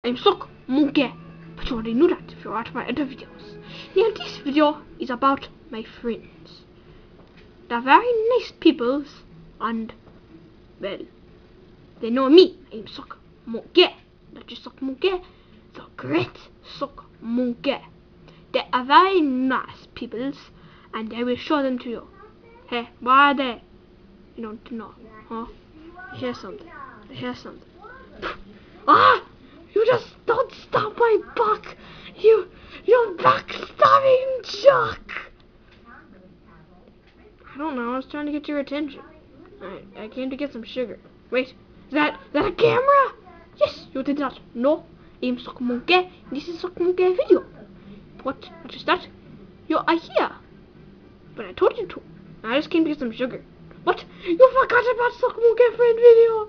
I'm Sock Monkey, but you already knew that if you watched my other videos. Now this video is about my friends. They're very nice peoples, and well, they know me. I'm Sock Monkey, not just Sock Monkey, the great Sock Monkey. They are very nice peoples, and I will show them to you. Hey, what are they? You don't know, huh? Here's something. Here's something. Ah! You just don't stop my buck! You backstabbing jerk! I don't know, I was trying to get your attention. I came to get some sugar. Wait, is that a camera? Yes, you did not. No, I'm Sock Monkey. This is Sock Monkey video. What is that? You are here. But I told you to. I just came to get some sugar. What? You forgot about Sock Monkey friend video.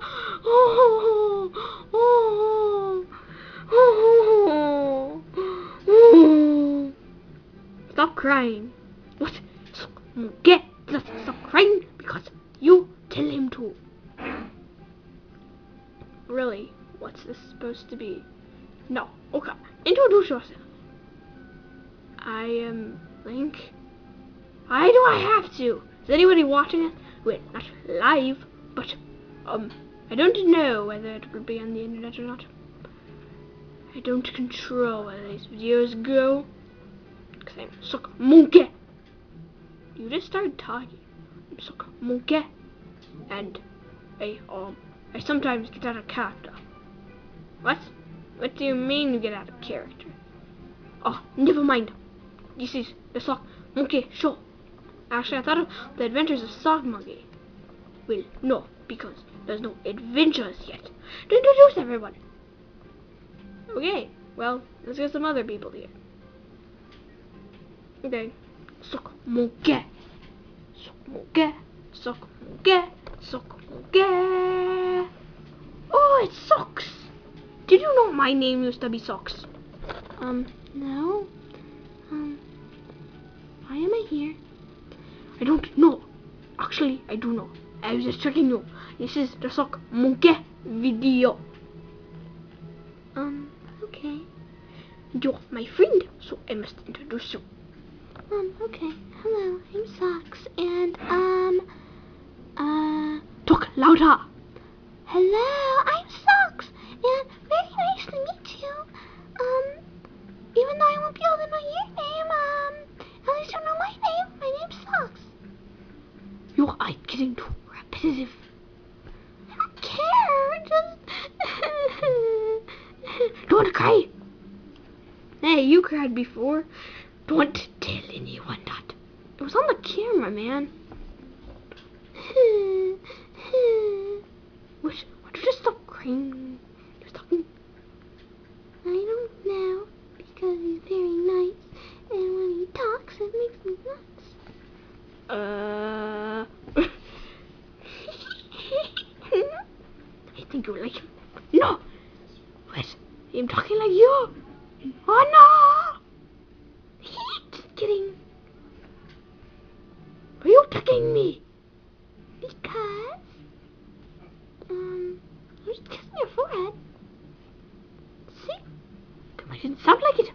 Stop crying. What? Sock Monkey doesn't stop crying because you tell him to. Really? What's this supposed to be? No. Okay. Introduce yourself. I am Link. Why do I have to? Is anybody watching it? Well, not live, but I don't know whether it will be on the internet or not. I don't control where these videos go, because I'm Sock Monkey. You just started talking. I'm Sock Monkey, and I sometimes get out of character. What? What do you mean you get out of character? Oh, never mind. This is the Sock Monkey show. Actually, I thought of the adventures of Sock Monkey. Well, no, because there's no adventures yet. To introduce everyone. Okay, well, let's get some other people here. Okay, Sock Monkey. Sock Monkey. Sock Monkey. Sock Monkey. Oh, it's Socks. Did you know my name used to be Socks? No. Why am I here? I don't know. Actually, I do know. I was just checking you. This is the Sock Monkey video. Okay. You're my friend, so I must introduce you. Okay. Hello, I'm Socks, and, talk louder. Hello, I'm Socks, and very nice to meet you. Even though I won't be able to know your name, at least you know my name. My name's Socks. You are getting too repetitive. I don't care. Just don't cry. Hey, you cried before. Don't tell anyone that. It was on the camera, man. Why don't you just stop crying? Just talking. I don't know, because he's very nice, and when he talks, it makes me nuts. I think you like him. No! Wait, I'm talking like you. Oh no! Just kidding. Why are you touching me? Because, I'm just kissing your forehead. See? Come on, it didn't sound like it.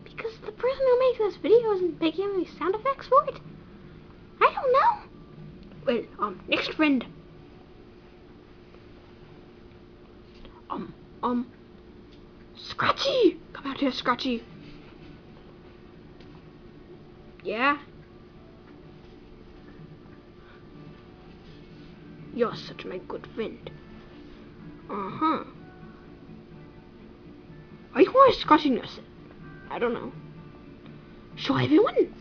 Because the person who makes this video isn't making any sound effects for it. I don't know. Well, next friend. Scratchy! Come out here, Scratchy. Yeah? You're such my good friend. Uh-huh. Why are you always scratching yourself? I don't know. Show everyone.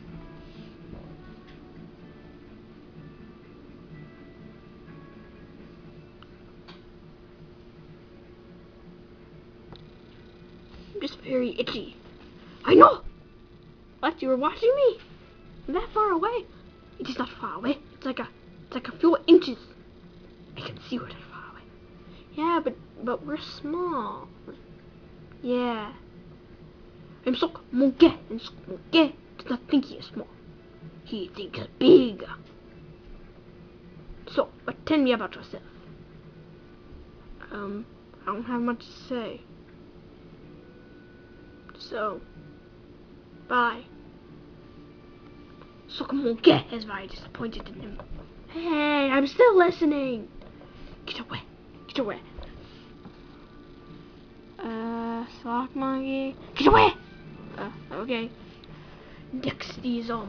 I'm just very itchy. I know! What? You were watching me? I'm that far away? It is not far away. It's like a few inches. I can see we're that far away. Yeah, but we're small. Yeah. I'm Sock Monkey, and Sock Monkey does not think he is small. He thinks big. So, but tell me about yourself. I don't have much to say. So, bye. Sokomoge is very disappointed in him. Hey, I'm still listening. Get away. Get away. Sock monkey. Get away. Okay. Next is oh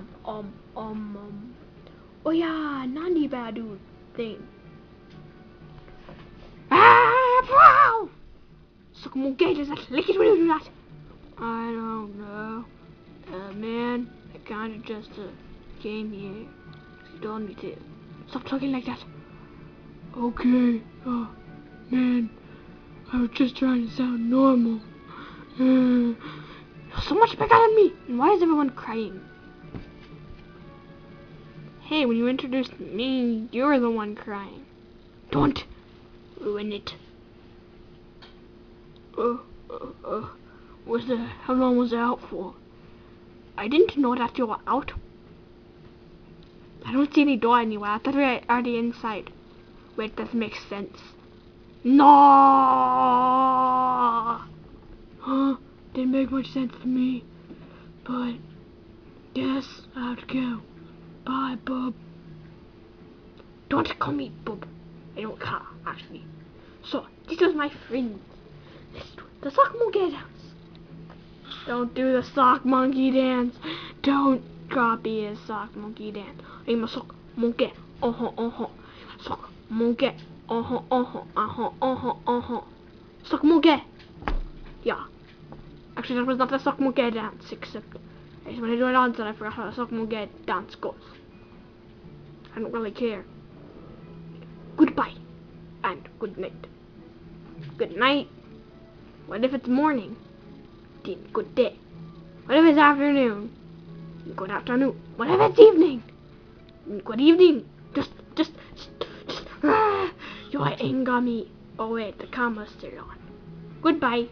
yeah, Nandi Badu thing. Wow! Sokomoge does that lick it when you do that. I don't know. Man, I kinda just came here. You told me to. Stop talking like that. Okay. Oh, man. I was just trying to sound normal. You're so much bigger than me. And why is everyone crying? Hey, when you introduced me, you're the one crying. Don't ruin it. How long was it out for? I didn't know that you were out. I don't see any door anywhere. I thought we were already inside. Wait, that makes sense. No! Huh? Didn't make much sense to me. But, guess I have to go. Bye, bub. Don't call me bub. I don't care, actually. So, this was my friend. Let's do the sock monkey dance. Don't do the sock monkey dance. Don't copy his sock monkey dance. I'm a sock monkey. Sock monkey. Sock monkey. Yeah. Actually, that was not the sock monkey dance, except I just want to do it on, so I forgot how the sock monkey dance goes. I don't really care. Goodbye and good night. Good night. What if it's morning? Then good day. What if it's afternoon? Good afternoon. What if it's evening? Good evening. Just you anger me. Oh wait, the camera's still on. Goodbye.